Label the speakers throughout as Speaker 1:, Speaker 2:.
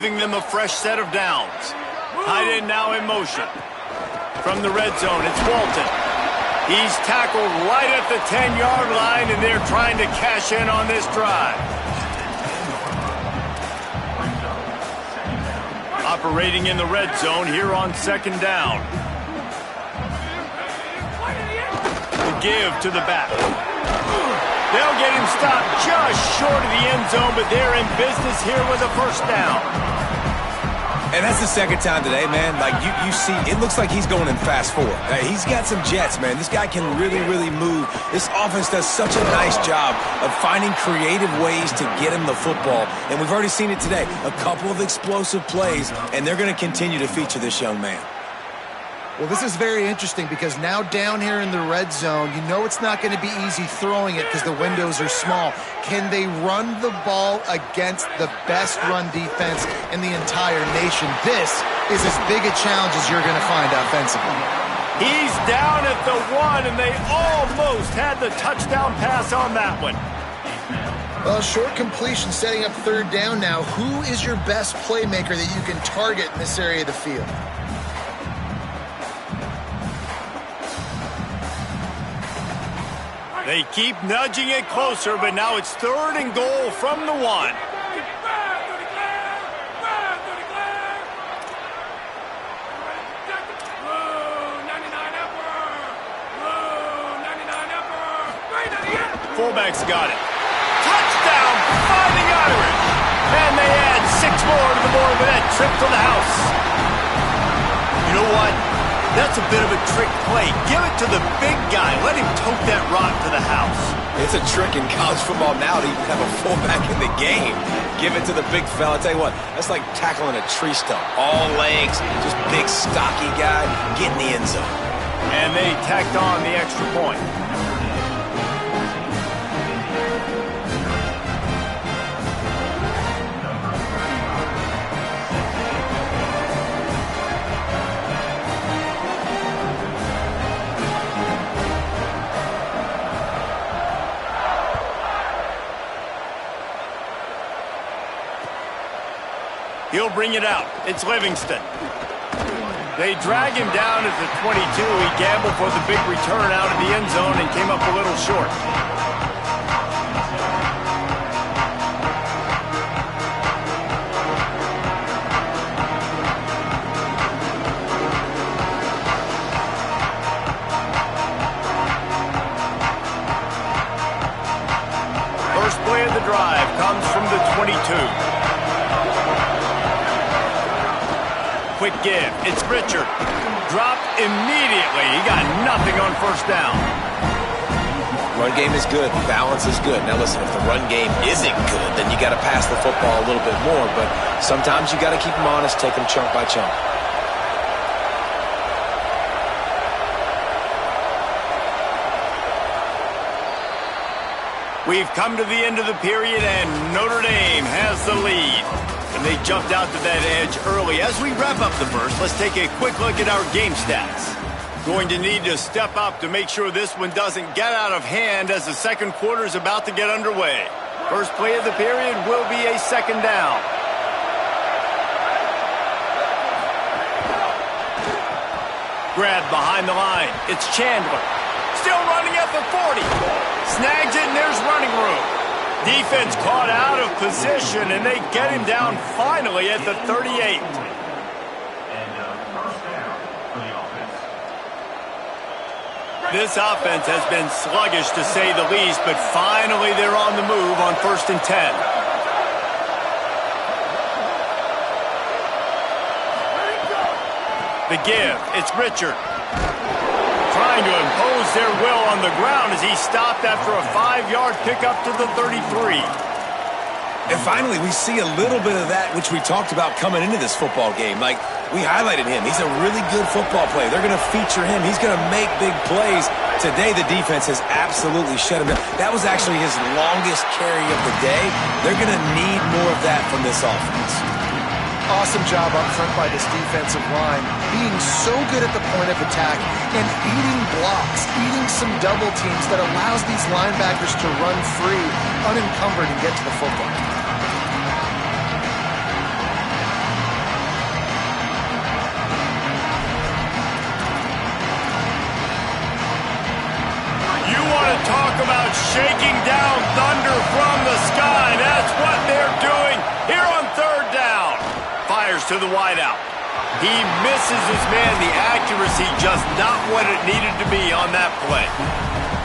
Speaker 1: giving them a fresh set of downs. Tight end now in motion. From the red zone, it's Walton. He's tackled right at the 10-yard line, and they're trying to cash in on this drive. Operating in the red zone here on second down. The give to the back. They'll get him stopped just short of the end zone, but they're in business here with a first down.
Speaker 2: And that's the second time today, man. Like, you see, it looks like he's going in fast forward. He's got some jets, man. This guy can really, really move. This offense does such a nice job of finding creative ways to get him the football. And we've already seen it today. A couple of explosive plays, and they're going to continue to feature this young man.
Speaker 3: Well, this is very interesting because now down here in the red zone, you know it's not going to be easy throwing it because the windows are small. Can they run the ball against the best run defense in the entire nation? This is as big a challenge as you're going to find offensively.
Speaker 1: He's down at the 1, and they almost had the touchdown pass on that one.
Speaker 3: Well, short completion setting up third down now. Who is your best playmaker that you can target in this area of the field?
Speaker 1: They keep nudging it closer, but now it's third and goal from the 1. Fullback's got it. Touchdown, Fighting Irish! And they add 6 more to the board with that trip to the house. You know what? That's a bit of a trick play. Give it to the big guy. Let him tote that rock to the house.
Speaker 2: It's a trick in college football now to even have a fullback in the game. Give it to the big fella. I'll tell you what, that's like tackling a tree stump. All legs, just big, stocky guy, get in the end zone.
Speaker 1: And they tacked on the extra point. He'll bring it out. It's Livingston. They drag him down at the 22. He gambled for the big return out of the end zone and came up a little short. First play of the drive comes from the 22. Quick give. It's Richard. Dropped immediately. He got nothing on first down.
Speaker 2: Run game is good. Balance is good. Now listen, if the run game isn't good, then you got to pass the football a little bit more. But sometimes you got to keep them honest, take them chunk by chunk.
Speaker 1: We've come to the end of the period, and Notre Dame has the lead. And they jumped out to that edge early. As we wrap up the first, let's take a quick look at our game stats. Going to need to step up to make sure this one doesn't get out of hand as the second quarter is about to get underway. First play of the period will be a second down. Grab behind the line. It's Chandler. Still running at the 40. Snags it, and there's running room. Defense caught out of position, and they get him down finally at the 38. This offense has been sluggish to say the least, but finally they're on the move on 1st and 10. The give, it's Richard. Trying to impose their will on the ground as he stopped after a 5-yard pickup to the 33.
Speaker 2: And finally, we see a little bit of that which we talked about coming into this football game. Like, we highlighted him. He's a really good football player. They're going to feature him. He's going to make big plays. Today, the defense has absolutely shut him down. That was actually his longest carry of the day. They're going to need more of that from this offense.
Speaker 3: Awesome job up front by this defensive line, being so good at the point of attack and eating blocks, eating some double teams that allows these linebackers to run free, unencumbered, and get to the football.
Speaker 1: to the wideout. He misses his man. The accuracy just not what it needed to be on that play.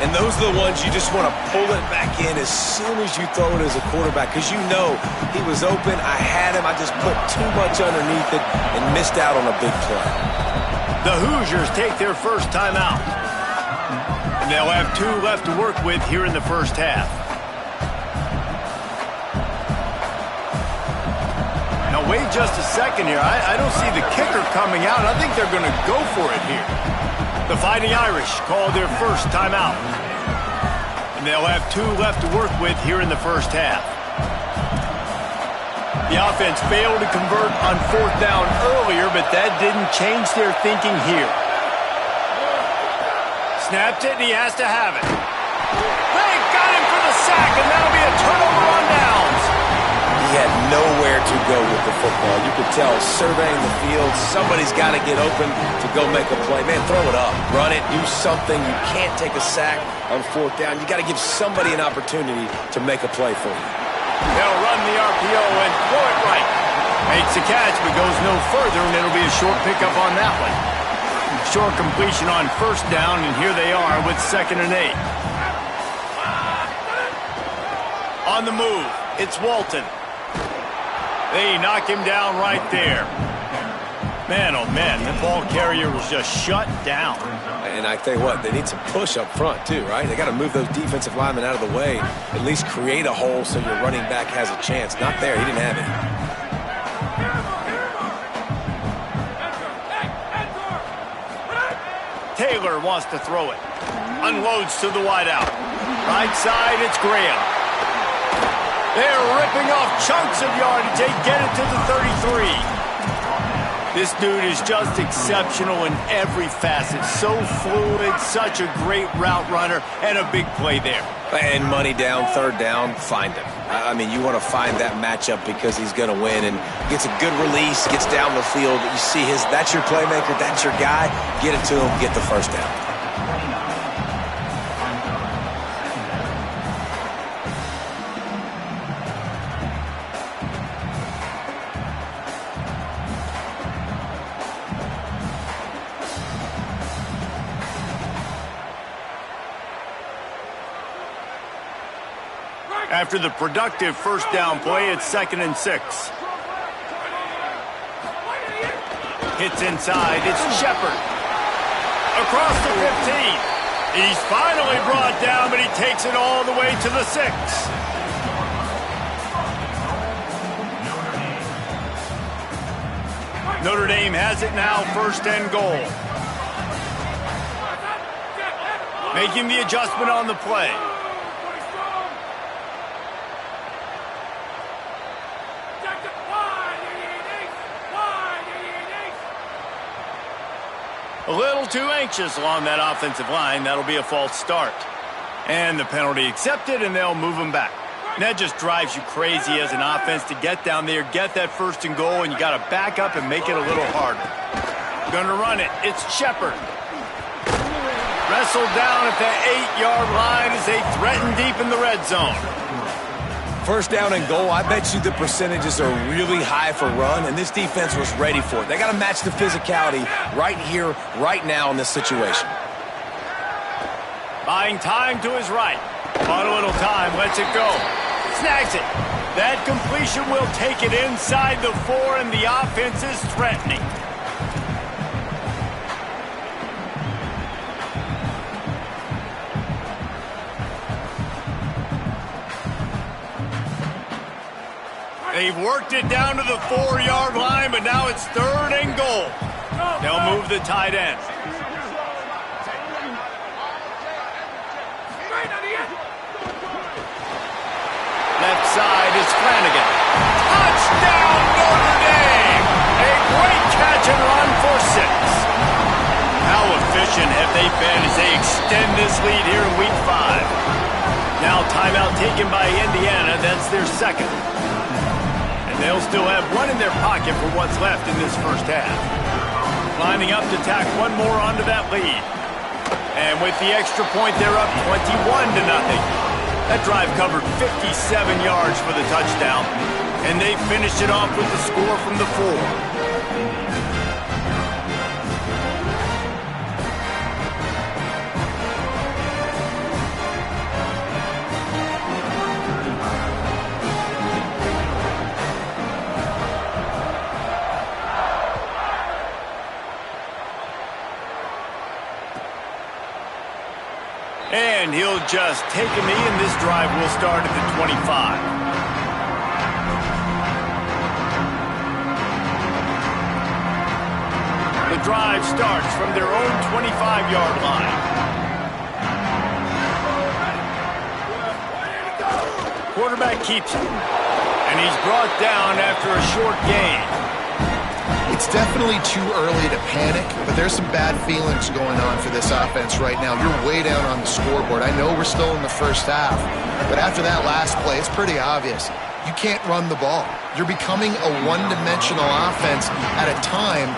Speaker 2: And those are the ones you just want to pull it back in as soon as you throw it as a quarterback, because you know he was open, I had him, I just put too much underneath it and missed out on a big play.
Speaker 1: The Hoosiers take their first timeout. And they'll have 2 left to work with here in the first half. Now wait just a second here. I don't see the kicker coming out. I think they're going to go for it here. The Fighting Irish call their first timeout. And they'll have 2 left to work with here in the first half. The offense failed to convert on 4th down earlier, but that didn't change their thinking here. Snapped it, and he has to have it. They got him for the sack, and that'll be a turnover on downs.
Speaker 2: He had nowhere to go with the football. You could tell, surveying the field, somebody's got to get open to go make a play. Man, throw it up. Run it. Do something. You can't take a sack on 4th down. You got to give somebody an opportunity to make a play for you.
Speaker 1: They'll run the RPO and throw it right. Makes the catch, but goes no further, and it'll be a short pickup on that one. Short completion on 1st down, and here they are with 2nd and 8. On the move, it's Walton. They knock him down right there. Man, oh man, the ball carrier was just shut down.
Speaker 2: And I tell you what, they need some push up front too, right? They got to move those defensive linemen out of the way, at least create a hole so your running back has a chance. Not there, he didn't have it.
Speaker 1: Taylor wants to throw it. Unloads to the wideout. Right side, it's Graham. They're ripping off chunks of yardage. They get it to the 33. This dude is just exceptional in every facet. So fluid, such a great route runner, and a big play there.
Speaker 2: And money down, 3rd down, find him. I mean, you want to find that matchup because he's going to win, and gets a good release, gets down the field. You see that's your playmaker, that's your guy. Get it to him, get the 1st down.
Speaker 1: After the productive 1st down play, it's 2nd and 6. Hits inside, it's Shepard. Across the 15. He's finally brought down, but he takes it all the way to the 6. Notre Dame has it now, 1st and goal. Making the adjustment on the play. A little too anxious along that offensive line. That'll be a false start. And the penalty accepted, and they'll move him back. And that just drives you crazy as an offense to get down there, get that 1st and goal, and you got to back up and make it a little harder. Going to run it. It's Shepard. Wrestled down at the 8-yard line as they threaten deep in the red zone.
Speaker 2: 1st down and goal, I bet you the percentages are really high for run, and this defense was ready for it. They got to match the physicality right here, right now in this situation.
Speaker 1: Buying time to his right. On a little time, lets it go. Snags it. That completion will take it inside the 4, and the offense is threatening. They've worked it down to the 4-yard line, but now it's 3rd and goal. They'll move the tight end. Left side is Flanagan. Touchdown, Notre Dame! A great catch and run for 6. How efficient have they been as they extend this lead here in Week 5? Now timeout taken by Indiana. That's their 2nd. They'll still have one in their pocket for what's left in this first half. Lining up to tack one more onto that lead. And with the extra point, they're up 21-0. That drive covered 57 yards for the touchdown. And they finished it off with the score from the 4. And he'll just take a knee, and this drive will start at the 25. The drive starts from their own 25-yard line. Quarterback keeps it, and he's brought down after a short gain.
Speaker 3: It's definitely too early to panic, but there's some bad feelings going on for this offense right now. You're way down on the scoreboard. I know we're still in the first half, but after that last play, it's pretty obvious. You can't run the ball. You're becoming a one-dimensional offense at a time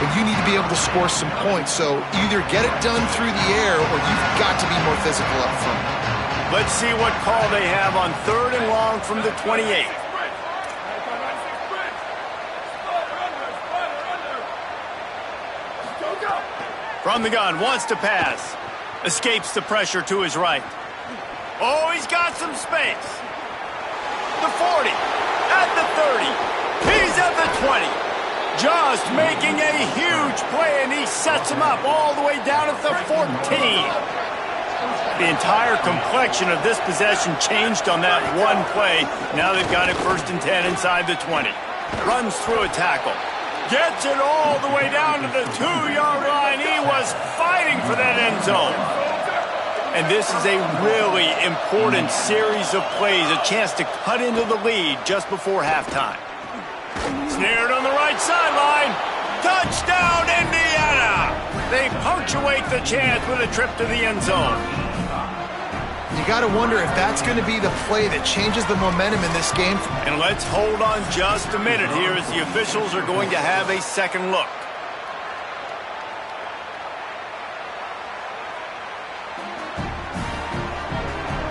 Speaker 3: when you need to be able to score some points. So either get it done through the air or you've got to be more physical up front.
Speaker 1: Let's see what call they have on 3rd and long from the 28. From the gun, wants to pass. Escapes the pressure to his right. Oh, he's got some space. The 40, at the 30. He's at the 20. Just making a huge play, and he sets him up all the way down at the 14. The entire complexion of this possession changed on that one play. Now they've got it 1st and 10 inside the 20. Runs through a tackle. Gets it all the way down to the 2-yard line. He was fighting for that end zone. And this is a really important series of plays, a chance to cut into the lead just before halftime. Snared on the right sideline. Touchdown, Indiana! They punctuate the chance with a trip to the end zone.
Speaker 3: You got to wonder if that's going to be the play that changes the momentum in this game.
Speaker 1: And let's hold on just a minute here as the officials are going to have a second look.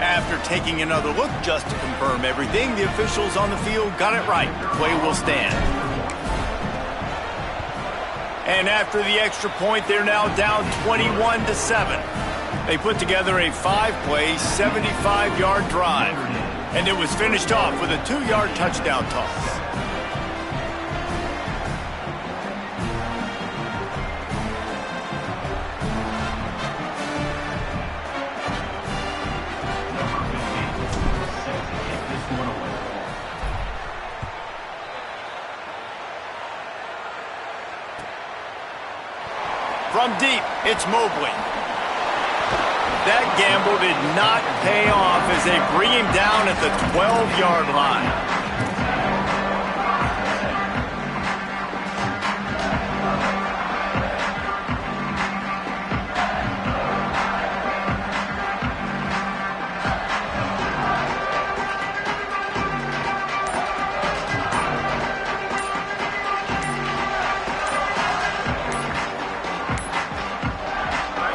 Speaker 1: After taking another look just to confirm everything, the officials on the field got it right. The play will stand. And after the extra point, they're now down 21-7. They put together a 5-play, 75-yard drive. And it was finished off with a 2-yard touchdown toss. From deep, it's Mobley. That gamble did not pay off as they bring him down at the 12-yard line.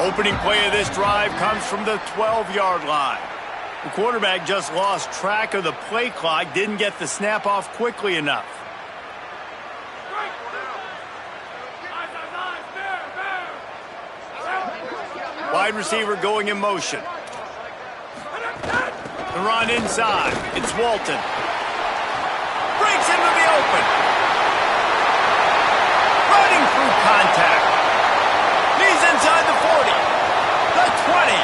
Speaker 1: Opening play of this drive comes from the 12-yard line. The quarterback just lost track of the play clock, didn't get the snap off quickly enough. Wide receiver going in motion. The run inside. It's Walton. Breaks into the open. Running through contact. He's inside the 40. The 20.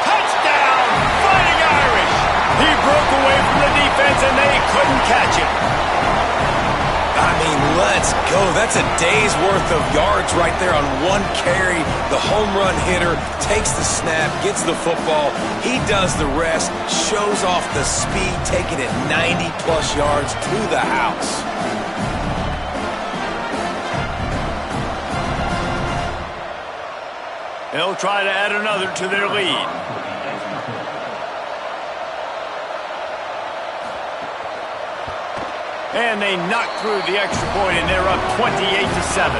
Speaker 1: Touchdown, Fighting Irish. He broke away from the defense and they couldn't catch him.
Speaker 2: I mean, let's go. That's a day's worth of yards right there on one carry. The home run hitter takes the snap, gets the football. He does the rest, shows off the speed, taking it 90-plus yards to the house.
Speaker 1: They'll try to add another to their lead. And they knock through the extra point, and they're up 28-7.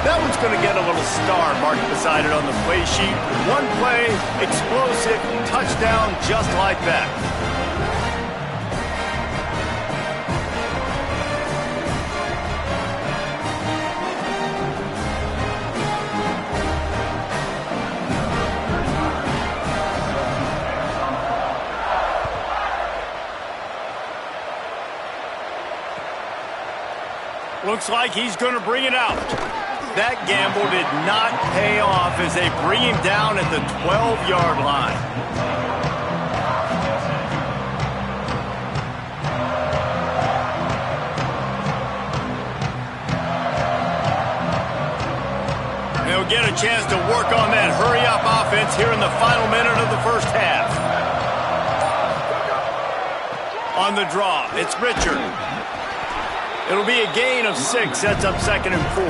Speaker 1: That one's going to get a little star marked beside it on the play sheet. One play, explosive, touchdown, just like that. Looks like he's going to bring it out. That gamble did not pay off as they bring him down at the 12-yard line. They'll get a chance to work on that hurry-up offense here in the final minute of the first half. On the draw, it's Richard. It'll be a gain of 6. Sets up 2nd and 4.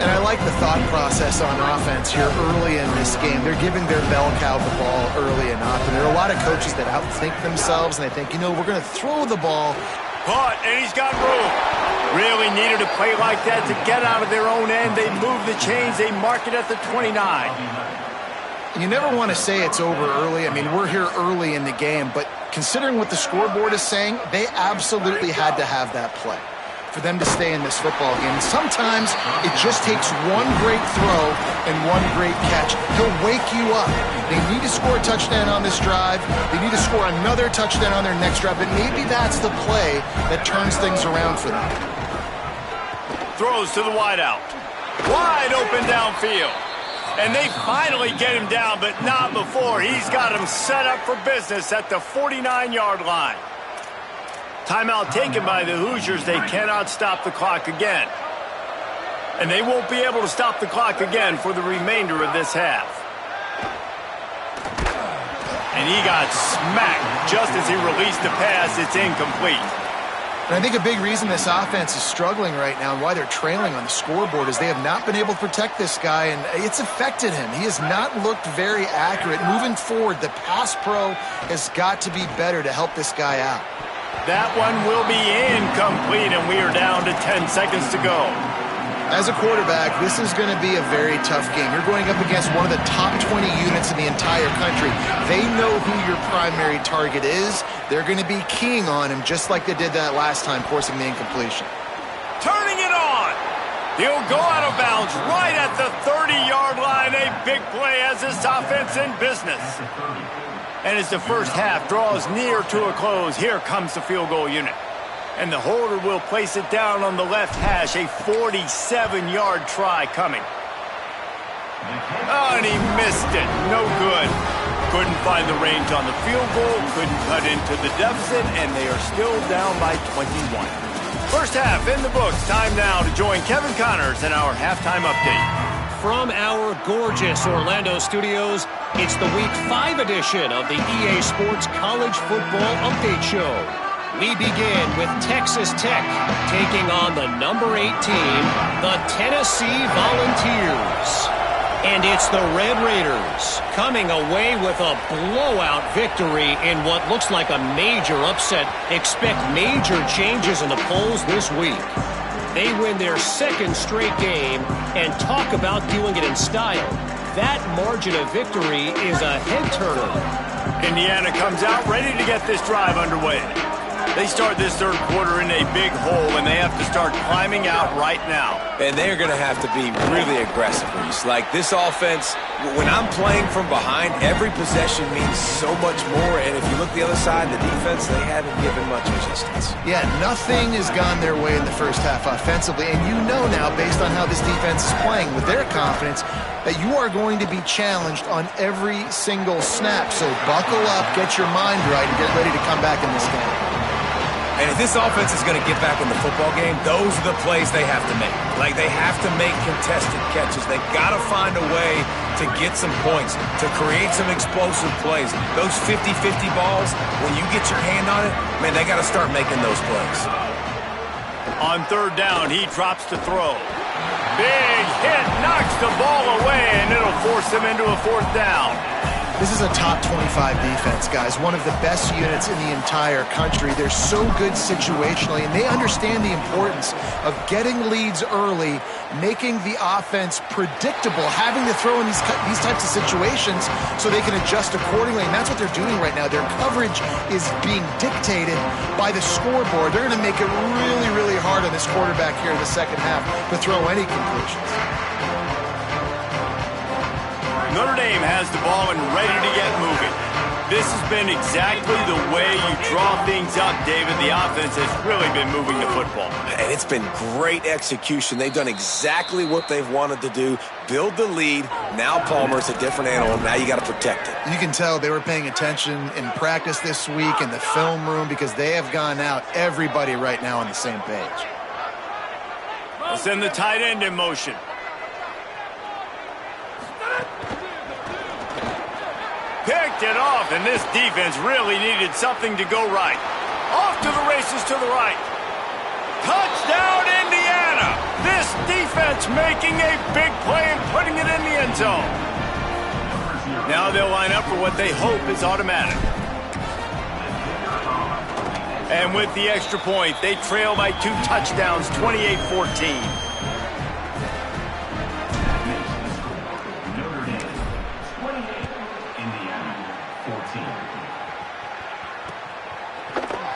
Speaker 3: And I like the thought process on offense here early in this game. They're giving their bell cow the ball early enough. And there are a lot of coaches that outthink themselves, and they think, you know, we're going to throw the ball.
Speaker 1: Caught, and he's got room. Really needed a play like that to get out of their own end. They move the chains. They mark it at the 29.
Speaker 3: You never want to say it's over early. I mean, we're here early in the game, but considering what the scoreboard is saying, they absolutely had to have that play for them to stay in this football game. And sometimes it just takes one great throw and one great catch. He'll wake you up. They need to score a touchdown on this drive. They need to score another touchdown on their next drive, but maybe that's the play that turns things around for them.
Speaker 1: Throws to the wideout. Wide open downfield. And they finally get him down, but not before. He's got him set up for business at the 49-yard line. Timeout taken by the Hoosiers. They cannot stop the clock again. And they won't be able to stop the clock again for the remainder of this half. And he got smacked just as he released the pass. It's incomplete.
Speaker 3: And I think a big reason this offense is struggling right now and why they're trailing on the scoreboard is they have not been able to protect this guy, and it's affected him. He has not looked very accurate. Moving forward, the pass pro has got to be better to help this guy out.
Speaker 1: That one will be incomplete, and we are down to 10 seconds to go.
Speaker 3: As a quarterback, this is going to be a very tough game. You're going up against one of the top 20 units in the entire country. They know who your primary target is. They're going to be keying on him just like they did that last time, forcing the incompletion.
Speaker 1: Turning it on. He'll go out of bounds right at the 30-yard line. A big play as this offense in business. And as the first half draws near to a close, here comes the field goal unit. And the holder will place it down on the left hash. A 47-yard try coming. Oh, and he missed it. No good. Couldn't find the range on the field goal. Couldn't cut into the deficit. And they are still down by 21. First half in the books. Time now to join Kevin Connors in our halftime update.
Speaker 4: From our gorgeous Orlando studios, it's the Week 5 edition of the EA Sports College Football Update Show. We begin with Texas Tech taking on the number 8 team, the Tennessee Volunteers. And it's the Red Raiders coming away with a blowout victory in what looks like a major upset. Expect major changes in the polls this week. They win their 2nd straight game and talk about doing it in style. That margin of victory is a head-turner.
Speaker 1: Indiana comes out ready to get this drive underway. They start this third quarter in a big hole, and they have to start climbing out right now.
Speaker 2: And they're going to have to be really aggressive, Reese. Like, this offense, when I'm playing from behind, every possession means so much more. And if you look the other side, the defense, they haven't given much resistance.
Speaker 3: Yeah, nothing has gone their way in the first half offensively. And you know now, based on how this defense is playing with their confidence, that you are going to be challenged on every single snap. So buckle up, get your mind right, and get ready to come back in this game.
Speaker 2: And if this offense is going to get back in the football game, those are the plays they have to make. Like, they have to make contested catches. They got to find a way to get some points, to create some explosive plays. Those 50-50 balls, when you get your hand on it, man, they got to start making those plays.
Speaker 1: On third down, he drops to throw. Big hit, knocks the ball away, and it'll force them into a 4th down.
Speaker 3: This is a top 25 defense, guys. One of the best units in the entire country. They're so good situationally, and they understand the importance of getting leads early, making the offense predictable, having to throw in these types of situations so they can adjust accordingly. And that's what they're doing right now. Their coverage is being dictated by the scoreboard. They're going to make it really, really hard on this quarterback here in the second half to throw any conclusions.
Speaker 1: Notre Dame has the ball and ready to get moving. This has been exactly the way you draw things up, David. The offense has really been moving the football.
Speaker 2: And it's been great execution. They've done exactly what they've wanted to do. Build the lead. Now Palmer's a different animal. Now you got to protect it.
Speaker 3: You can tell they were paying attention in practice this week in the film room because they have gone out, everybody right now on the same page.
Speaker 1: We'll send the tight end in motion. Picked it off, and this defense really needed something to go right. Off to the races to the right. Touchdown, Indiana! This defense making a big play and putting it in the end zone. Now they'll line up for what they hope is automatic. And with the extra point, they trail by 2 touchdowns, 28-14.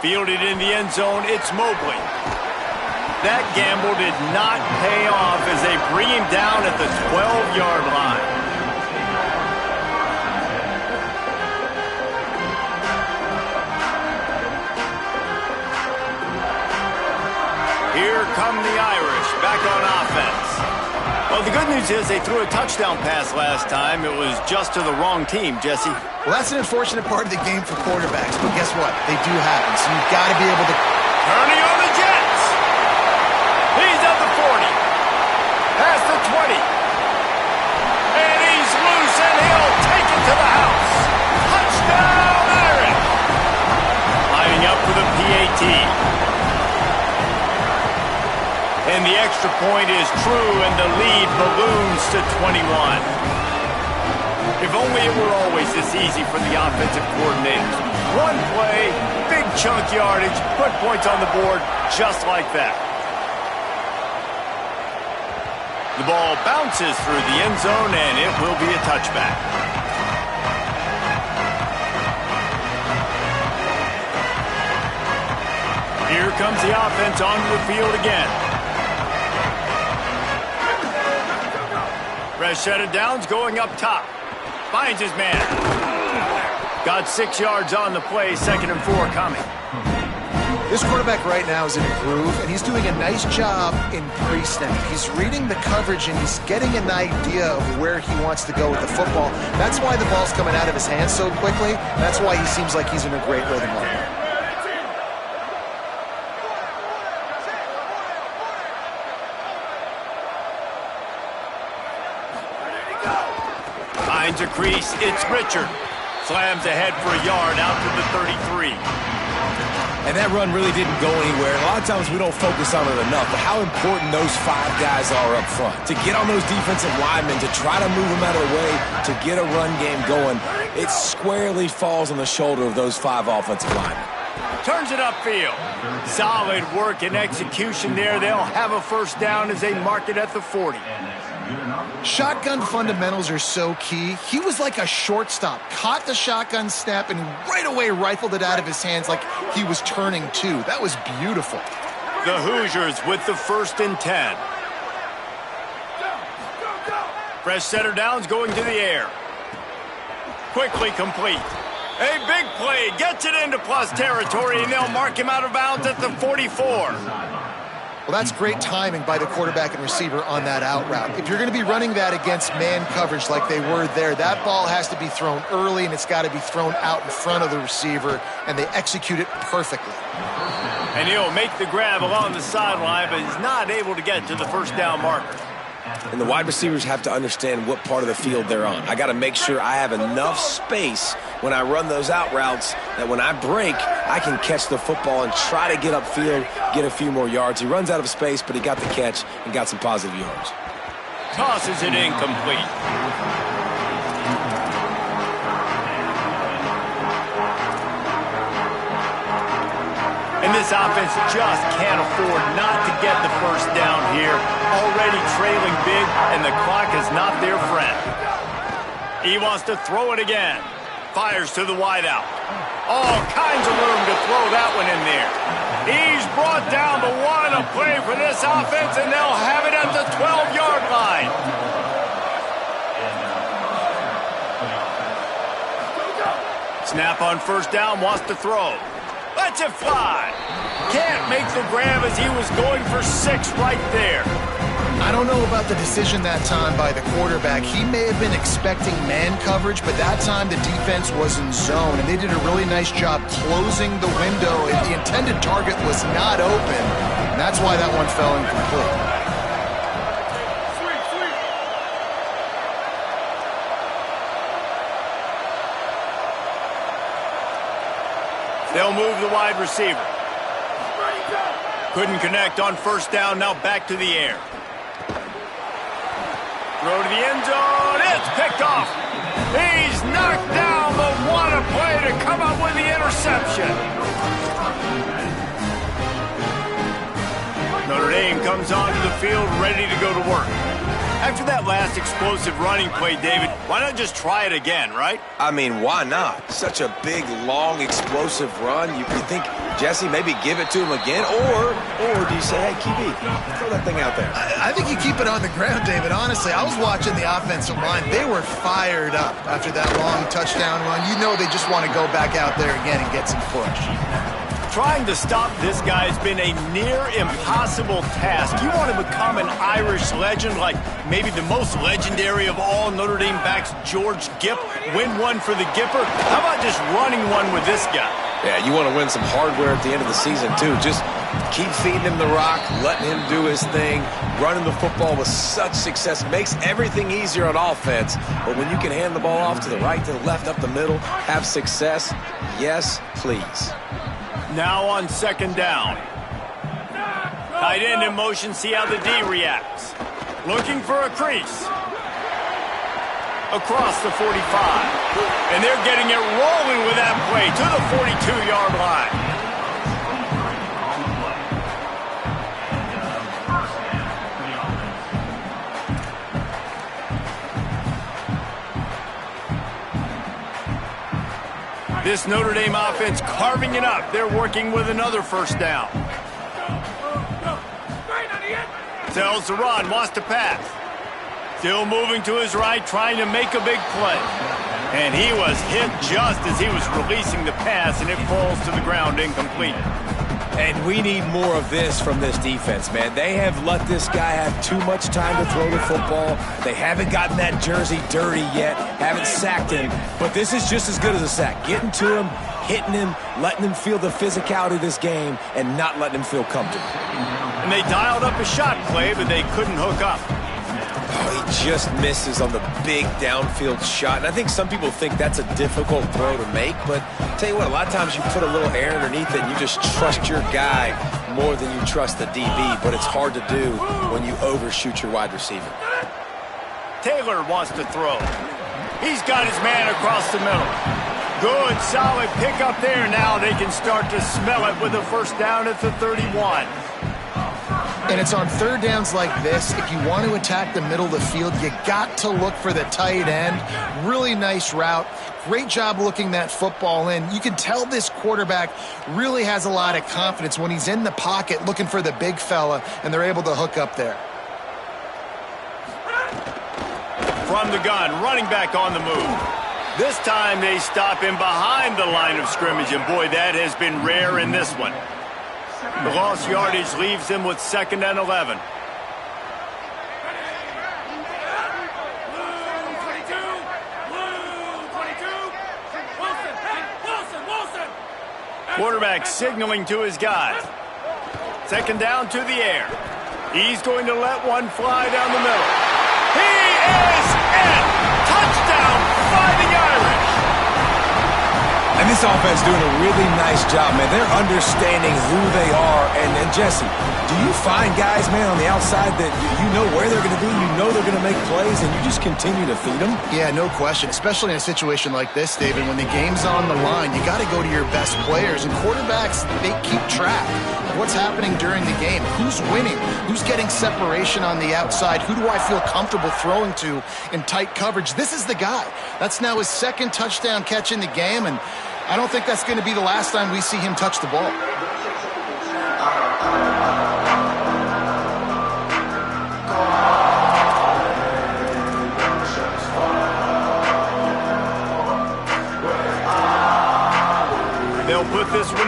Speaker 1: Fielded in the end zone, it's Mobley. That gamble did not pay off as they bring him down at the 12-yard line. Here come the Irish, back on offense. Well, the good news is they threw a touchdown pass last time. It was just to the wrong team, Jesse.
Speaker 3: Well, that's an unfortunate part of the game for quarterbacks, but guess what? They do happen, so you've got to be able to...
Speaker 1: Turning on the Jets. He's at the 40. Past the 20. And he's loose, and he'll take it to the house. Touchdown, Irish. Lining up for the PAT. And the extra point is true, and the lead balloons to 21. If only it were always this easy for the offensive coordinators. One play, big chunk yardage, put points on the board just like that. The ball bounces through the end zone, and it will be a touchback. Here comes the offense onto the field again. Rashad Downs going up top. Finds his man. Got 6 yards on the play, 2nd and 4 coming.
Speaker 3: This quarterback right now is in a groove, and he's doing a nice job in pre-snap. He's reading the coverage, and he's getting an idea of where he wants to go with the football. That's why the ball's coming out of his hands so quickly. That's why he seems like he's in a great rhythm right now.
Speaker 1: Finds a crease, it's Richard. Slams ahead for a yard out to the 33.
Speaker 2: And that run really didn't go anywhere. A lot of times we don't focus on it enough, but how important those 5 guys are up front. To get on those defensive linemen, to try to move them out of the way, to get a run game going, it squarely falls on the shoulder of those 5 offensive linemen.
Speaker 1: Turns it upfield. Solid work and execution there. They'll have a first down as they mark it at the 40.
Speaker 3: Shotgun fundamentals are so key. He was like a shortstop, caught the shotgun snap, and right away rifled it out of his hands like he was turning 2. That was beautiful.
Speaker 1: The Hoosiers with the 1st and 10. Fresh setter downs going to the air. Quickly complete. A big play, gets it into plus territory, and they'll mark him out of bounds at the 44.
Speaker 3: Well, that's great timing by the quarterback and receiver on that out route. If you're going to be running that against man coverage like they were there, that ball has to be thrown early, and it's got to be thrown out in front of the receiver, and they execute it perfectly.
Speaker 1: And he'll make the grab along the sideline, but he's not able to get to the first down marker.
Speaker 2: And the wide receivers have to understand what part of the field they're on. I got to make sure I have enough space when I run those out routes that when I break, I can catch the football and try to get upfield, get a few more yards. He runs out of space, but he got the catch and got some positive yards.
Speaker 1: Tosses it incomplete. And this offense just can't afford not to get the first down here. Already trailing big, and the clock is not their friend. He wants to throw it again. Fires to the wideout. All kinds of room to throw that one in there. He's brought down the 1, a play for this offense, and they'll have it at the 12-yard line. Snap on first down, wants to throw. Lets it fly. Can't make the grab as he was going for 6 right there.
Speaker 3: I don't know about the decision that time by the quarterback. He may have been expecting man coverage, but that time the defense was in zone, and they did a really nice job closing the window. The intended target was not open, and that's why that one fell incomplete.
Speaker 1: They'll move the wide receiver. Couldn't connect on first down, now back to the air. Throw to the end zone, it's picked off. He's knocked down, but what a play to come up with the interception. Notre Dame comes onto the field ready to go to work. After that last explosive running play, David, why not just try it again, right?
Speaker 2: I mean, why not? Such a big, long, explosive run. You think, Jesse, maybe give it to him again? Or do you say, hey, QB, throw that thing out there?
Speaker 3: I think you keep it on the ground, David. Honestly, I was watching the offensive line. They were fired up after that long touchdown run. You know they just want to go back out there again and get some push.
Speaker 1: Trying to stop this guy has been a near impossible task. You want to become an Irish legend, like maybe the most legendary of all Notre Dame backs, George Gipp, win one for the Gipper. How about just running one with this guy?
Speaker 2: Yeah, you want to win some hardware at the end of the season, too. Just keep feeding him the rock, letting him do his thing, running the football with such success. Makes everything easier on offense. But when you can hand the ball off to the right, to the left, up the middle, have success, yes, please.
Speaker 1: Now on second down. Tight end in motion, see how the D reacts. Looking for a crease. Across the 45. And they're getting it rolling with that play to the 42-yard line. This Notre Dame offense carving it up. They're working with another first down. Tells to run, wants to pass. Still moving to his right, trying to make a big play. And he was hit just as he was releasing the pass, and it falls to the ground incomplete.
Speaker 2: And we need more of this from this defense, man. They have let this guy have too much time to throw the football. They haven't gotten that jersey dirty yet, haven't sacked him. But this is just as good as a sack. Getting to him, hitting him, letting him feel the physicality of this game, and not letting him feel comfortable.
Speaker 1: And they dialed up a shot play, but they couldn't hook up.
Speaker 2: Oh, he just misses on the big downfield shot. And I think some people think that's a difficult throw to make. But I'll tell you what, a lot of times you put a little air underneath it and you just trust your guy more than you trust the DB. But it's hard to do when you overshoot your wide receiver.
Speaker 1: Taylor wants to throw. He's got his man across the middle. Good, solid pickup there. Now they can start to smell it with a first down at the 31.
Speaker 3: And it's on third downs like this, if you want to attack the middle of the field, you got to look for the tight end. Really nice route. Great job looking that football in. You can tell this quarterback really has a lot of confidence when he's in the pocket looking for the big fella, and they're able to hook up there.
Speaker 1: From the gun, running back on the move. This time they stop him behind the line of scrimmage, and boy, that has been rare in this one. The lost yardage leaves him with 2nd and 11. Quarterback signaling to his guys. 2nd down to the air. He's going to let one fly down the middle. He is in! Touchdown, Fighting Irish!
Speaker 2: And this offense doing a really nice job, man. They're understanding who they are. And Jesse, do you find guys, man, on the outside that you know where they're going to be, you know they're going to make plays, and you just continue to feed them?
Speaker 3: Yeah, no question, especially in a situation like this, David. When the game's on the line, you got to go to your best players. And quarterbacks, they keep track of what's happening during the game. Who's winning? Who's getting separation on the outside? Who do I feel comfortable throwing to in tight coverage? This is the guy. That's now his 2nd touchdown catch in the game, and I don't think that's going to be the last time we see him touch the ball.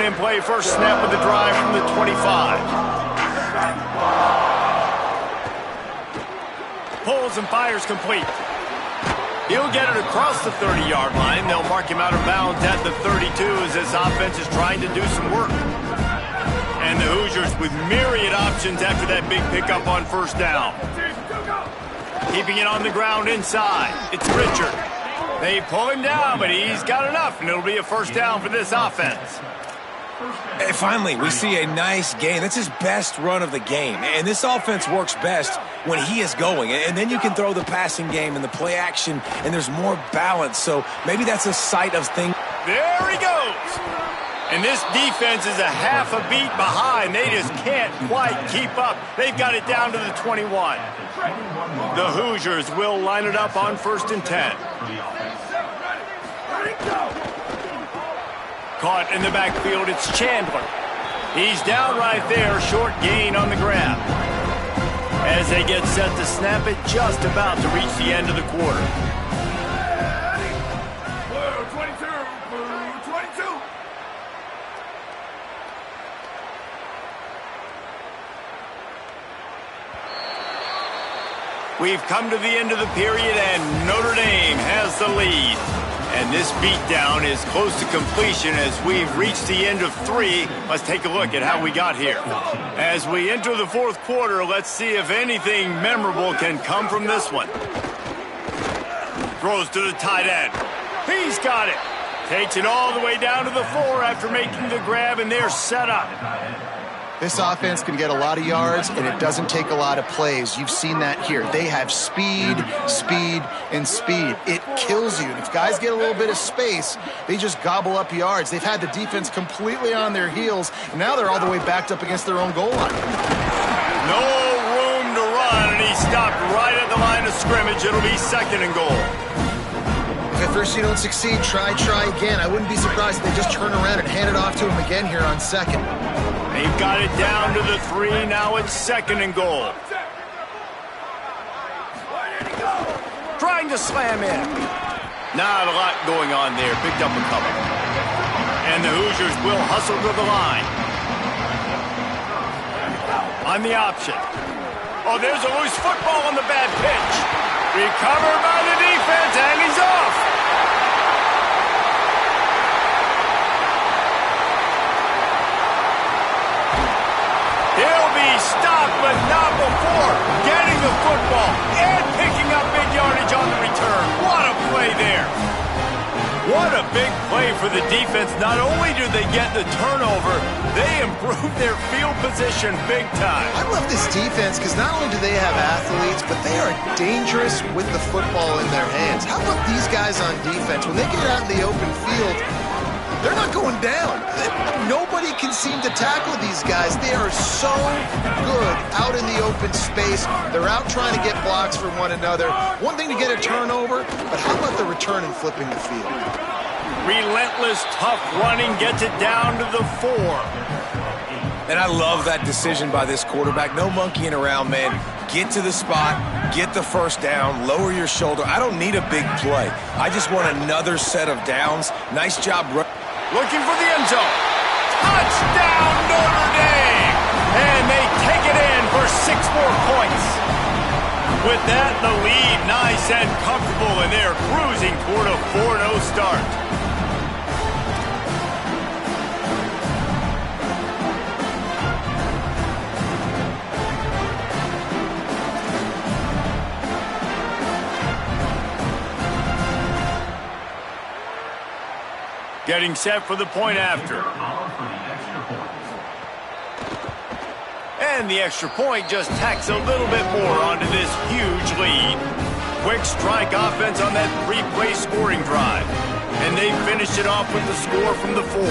Speaker 1: down in play. First snap of the drive from the 25. Pulls and fires complete. He'll get it across the 30-yard line. They'll mark him out of bounds at the 32 as this offense is trying to do some work. And the Hoosiers with myriad options after that big pickup on first down. Keeping it on the ground inside. It's Richard. They pull him down, but he's got enough, and it'll be a first down for this offense.
Speaker 2: And finally, we see a nice gain. That's his best run of the game. And this offense works best when he is going. And then you can throw the passing game and the play action, and there's more balance. So maybe that's a sight of things.
Speaker 1: There he goes. And this defense is a half a beat behind. They just can't quite keep up. They've got it down to the 21. The Hoosiers will line it up on 1st and 10. Caught in the backfield, it's Chandler. He's down right there, short gain on the grab. As they get set to snap it, just about to reach the end of the quarter. We've come to the end of the period, and Notre Dame has the lead. And this beatdown is close to completion as we've reached the end of 3. Let's take a look at how we got here. As we enter the 4th quarter, let's see if anything memorable can come from this one. Throws to the tight end. He's got it. Takes it all the way down to the 4 after making the grab, and they're set up.
Speaker 3: This offense can get a lot of yards, and it doesn't take a lot of plays. You've seen that here. They have speed, speed, and speed. It kills you. And if guys get a little bit of space, they just gobble up yards. They've had the defense completely on their heels, and now they're all the way backed up against their own goal line.
Speaker 1: No room to run, and he stopped right at the line of scrimmage. It'll be 2nd and goal.
Speaker 3: If at first you don't succeed, try again. I wouldn't be surprised if they just turn around and hand it off to him again here on 2nd.
Speaker 1: They've got it down to the 3. Now it's 2nd and goal. Trying to slam in. Not a lot going on there. Picked up a couple. And the Hoosiers will hustle to the line. On the option. Oh, there's a loose football on the bad pitch. Recovered by the defense, and he's off. He'll be stopped, but not before getting the football and picking up big yardage on the return. What a play there. What a big play for the defense. Not only do they get the turnover, they improve their field position big time.
Speaker 3: I love this defense because not only do they have athletes, but they are dangerous with the football in their hands. How about these guys on defense? When they get out in the open field, they're not going down. Nobody can seem to tackle these guys. They are so good out in the open space. They're out trying to get blocks from one another. One thing to get a turnover, but how about the return and flipping the field?
Speaker 1: Relentless, tough running gets it down to the 4.
Speaker 2: And I love that decision by this quarterback. No monkeying around, man. Get to the spot, get the first down, lower your shoulder. I don't need a big play. I just want another set of downs. Nice job.
Speaker 1: Looking for the end zone. Touchdown, Notre Dame! And they take it in for 6 more points. With that, the lead nice and comfortable, and they're cruising toward a 4-0 start. Getting set for the point after. And the extra point just tacks a little bit more onto this huge lead. Quick strike offense on that 3-play scoring drive. And they finished it off with the score from the 4.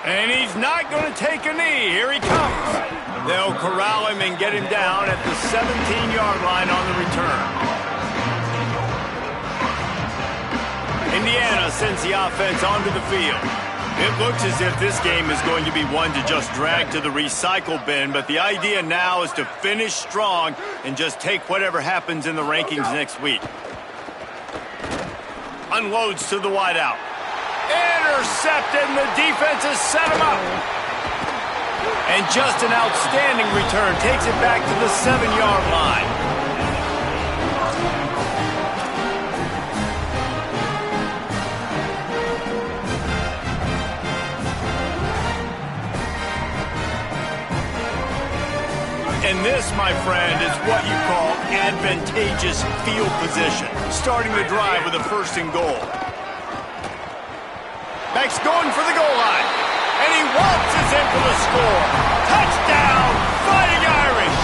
Speaker 1: And he's not going to take a knee. Here he comes. They'll corral him and get him down at the 17-yard line on the return. Indiana sends the offense onto the field. It looks as if this game is going to be one to just drag to the recycle bin, but the idea now is to finish strong and just take whatever happens in the rankings next week. Unloads to the wideout. Intercepted, and the defense has set him up. And just an outstanding return. Takes it back to the 7-yard line. And this, my friend, is what you call advantageous field position. Starting the drive with a 1st and goal. Max going for the goal line. And he waltzes in for the score. Touchdown, Fighting Irish.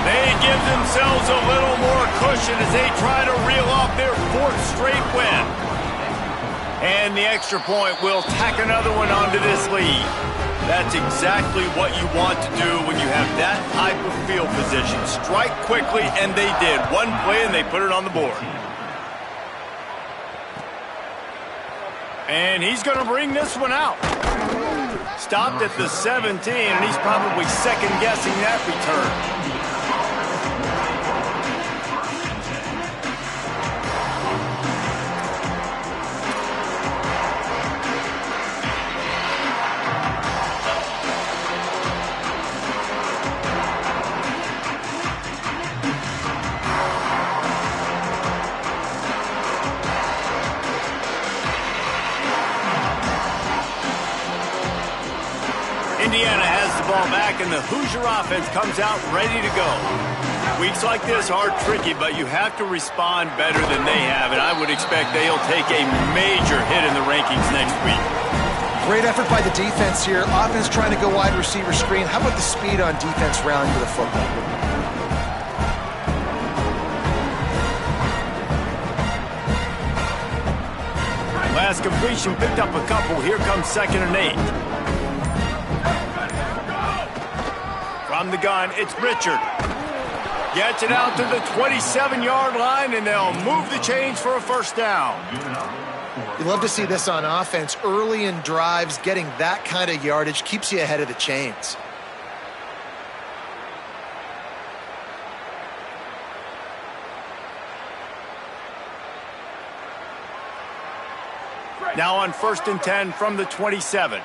Speaker 1: They give themselves a little more cushion as they try to reel off their 4th straight win. And the extra point will tack another one onto this lead. That's exactly what you want to do when you have that type of field position. Strike quickly, and they did. One play, and they put it on the board. And he's going to bring this one out. Stopped at the 17, and he's probably second-guessing that return. Indiana has the ball back, and the Hoosier offense comes out ready to go. Weeks like this are tricky, but you have to respond better than they have, and I would expect they'll take a major hit in the rankings next week.
Speaker 3: Great effort by the defense here. Offense trying to go wide receiver screen. How about the speed on defense rallying to the football?
Speaker 1: Last completion picked up a couple. Here comes 2nd and 8. From the gun, it's Richard. Gets it out to the 27-yard line, and they'll move the chains for a 1st down.
Speaker 3: You love to see this on offense. Early in drives, getting that kind of yardage keeps you ahead of the chains.
Speaker 1: Now on 1st and 10 from the 27.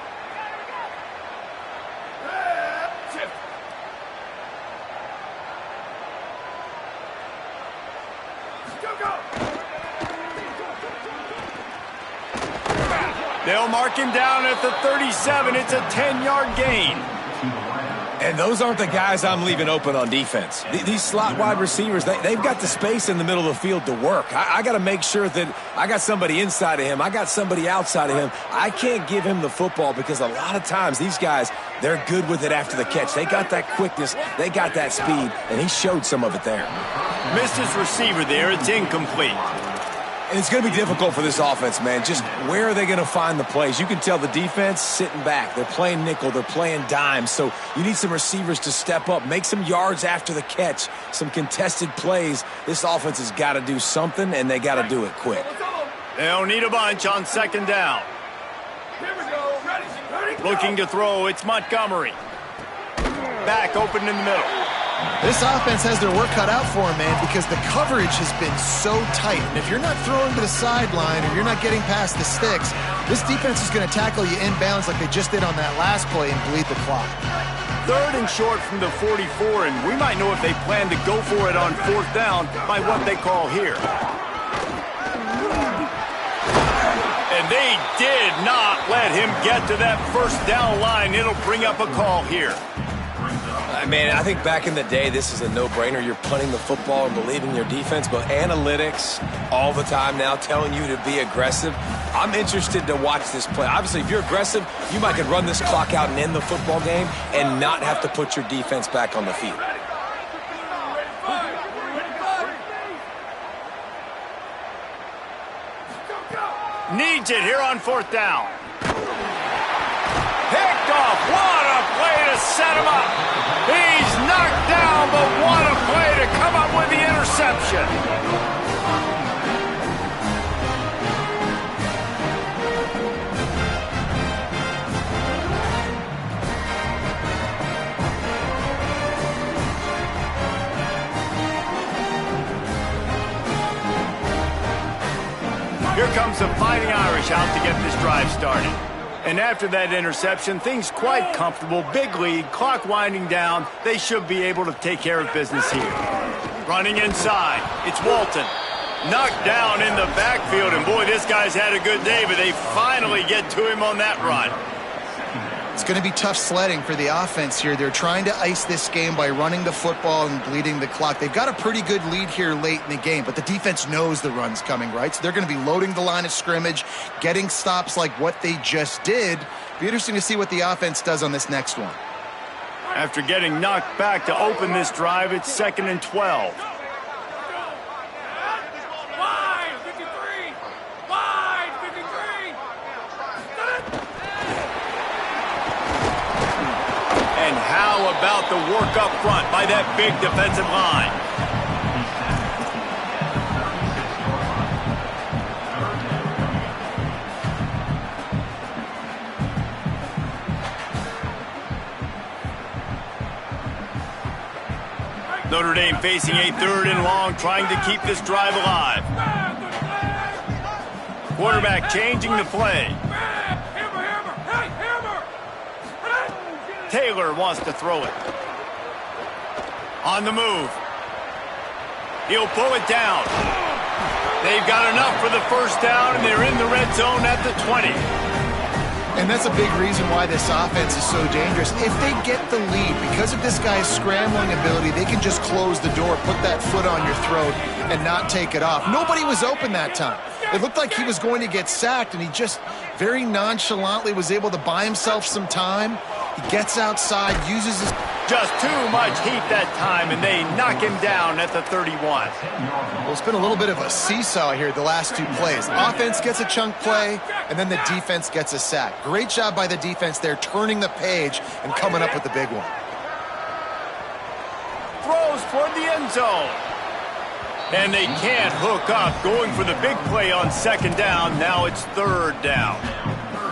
Speaker 1: They'll mark him down at the 37. It's a 10-yard gain.
Speaker 2: And those aren't the guys I'm leaving open on defense. These slot wide receivers, they've got the space in the middle of the field to work. I got to make sure that I got somebody inside of him. I got somebody outside of him. I can't give him the football because a lot of times these guys, they're good with it after the catch. They got that quickness. They got that speed, and he showed some of it there.
Speaker 1: Missed his receiver there. It's incomplete.
Speaker 2: And it's going to be difficult for this offense, man. Just where are they going to find the plays? You can tell the defense sitting back. They're playing nickel. They're playing dime. So you need some receivers to step up, make some yards after the catch, some contested plays. This offense has got to do something, and they got to do it quick.
Speaker 1: They'll need a bunch on 2nd down. Looking to throw, it's Montgomery. Back open in the middle.
Speaker 3: This offense has their work cut out for them, man, because the coverage has been so tight. And if you're not throwing to the sideline or you're not getting past the sticks, this defense is going to tackle you inbounds like they just did on that last play and bleed the clock.
Speaker 1: 3rd and short from the 44, and we might know if they plan to go for it on 4th down by what they call here. And they did not let him get to that 1st down line. It'll bring up a call here.
Speaker 2: Man, I think back in the day, this is a no-brainer. You're punting the football and believing your defense, but analytics all the time now telling you to be aggressive. I'm interested to watch this play. Obviously, if you're aggressive, you might could run this clock out and end the football game and not have to put your defense back on the field.
Speaker 1: Needs it here on 4th down. Picked off. What a play to set him up. He's knocked down, but what a play to come up with the interception. Here comes the Fighting Irish out to get this drive started. And after that interception, things quite comfortable. Big lead, clock winding down. They should be able to take care of business here. Running inside, it's Walton. Knocked down in the backfield, and boy, this guy's had a good day, but they finally get to him on that run.
Speaker 3: It's going to be tough sledding for the offense here. They're trying to ice this game by running the football and bleeding the clock. They've got a pretty good lead here late in the game, but the defense knows the run's coming, right? So they're going to be loading the line of scrimmage, getting stops like what they just did. Be interesting to see what the offense does on this next one.
Speaker 1: After getting knocked back to open this drive, it's 2nd and 12. And how about the work up front by that big defensive line? Notre Dame facing a 3rd and long, trying to keep this drive alive. Quarterback changing the play. Taylor wants to throw it. On the move. He'll pull it down. They've got enough for the first down, and they're in the red zone at the 20.
Speaker 3: And that's a big reason why this offense is so dangerous. If they get the lead, because of this guy's scrambling ability, they can just close the door, put that foot on your throat, and not take it off. Nobody was open that time. It looked like he was going to get sacked, and he just very nonchalantly was able to buy himself some time. He gets outside, uses his...
Speaker 1: Just too much heat that time, and they knock him down at the 31.
Speaker 3: Well, it's been a little bit of a seesaw here the last 2 plays. Offense gets a chunk play, and then the defense gets a sack. Great job by the defense there, turning the page and coming up with the big one.
Speaker 1: Throws toward the end zone. And they can't hook up, going for the big play on 2nd down. Now it's 3rd down.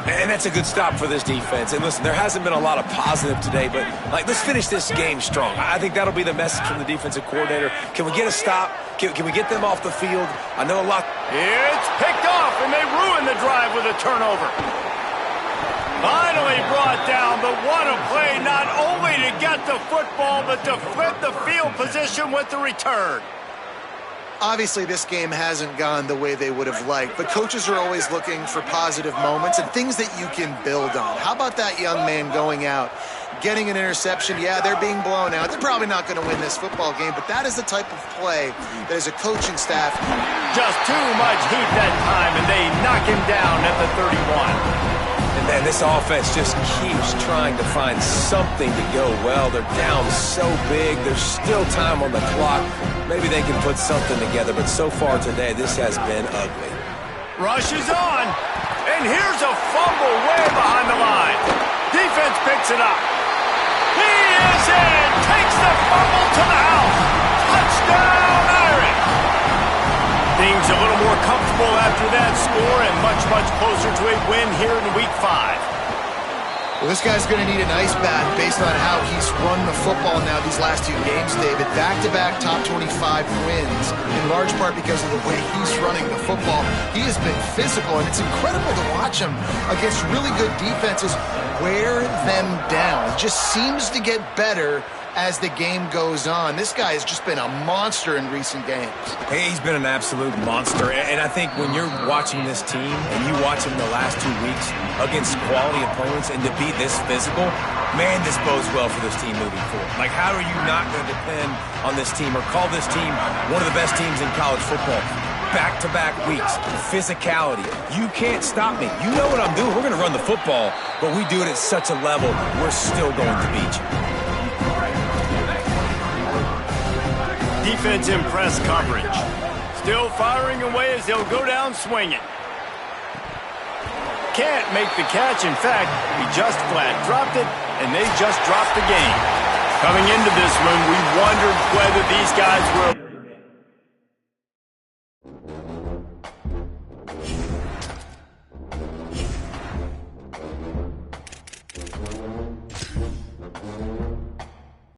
Speaker 2: And that's a good stop for this defense. And listen, there hasn't been a lot of positive today, but let's finish this game strong. I think that'll be the message from the defensive coordinator. Can we get a stop? Can we get them off the field? I know a lot.
Speaker 1: It's picked off, and they ruin the drive with a turnover. Finally brought down, but what a play, not only to get the football, but to flip the field position with the return.
Speaker 3: Obviously, this game hasn't gone the way they would have liked, but coaches are always looking for positive moments and things that you can build on. How about that young man going out, getting an interception? Yeah, they're being blown out. They're probably not going to win this football game, but that is the type of play that as a coaching staff...
Speaker 1: Just too much heat that time, and they knock him down at the 31.
Speaker 2: And this offense just keeps trying to find something to go well. They're down so big. There's still time on the clock. Maybe they can put something together, but so far today, this has been ugly.
Speaker 1: Rush is on, and here's a fumble way behind the line. Defense picks it up. He is in, takes the fumble to the house. Touchdown, Irish. Things a little more comfortable after that score and much, much closer to a win here in Week 5.
Speaker 3: Well, this guy's going to need an ice bath based on how he's run the football now these last 2 games, David. Back-to-back top 25 wins, in large part because of the way he's running the football. He has been physical, and it's incredible to watch him against really good defenses wear them down. It just seems to get better as the game goes on. This guy has just been a monster in recent games.
Speaker 2: Hey, he's been an absolute monster. And I think when you're watching this team and you watch him the last 2 weeks against quality opponents and to be this physical, man, this bodes well for this team moving forward. Like, how are you not going to depend on this team or call this team one of the best teams in college football? Back-to-back weeks, physicality. You can't stop me. You know what I'm doing. We're going to run the football, but we do it at such a level, we're still going to beat you.
Speaker 1: Defense in press coverage. Still firing away as they'll go down swinging. Can't make the catch. In fact, he just flat dropped it, and they just dropped the game. Coming into this one, we wondered whether these guys were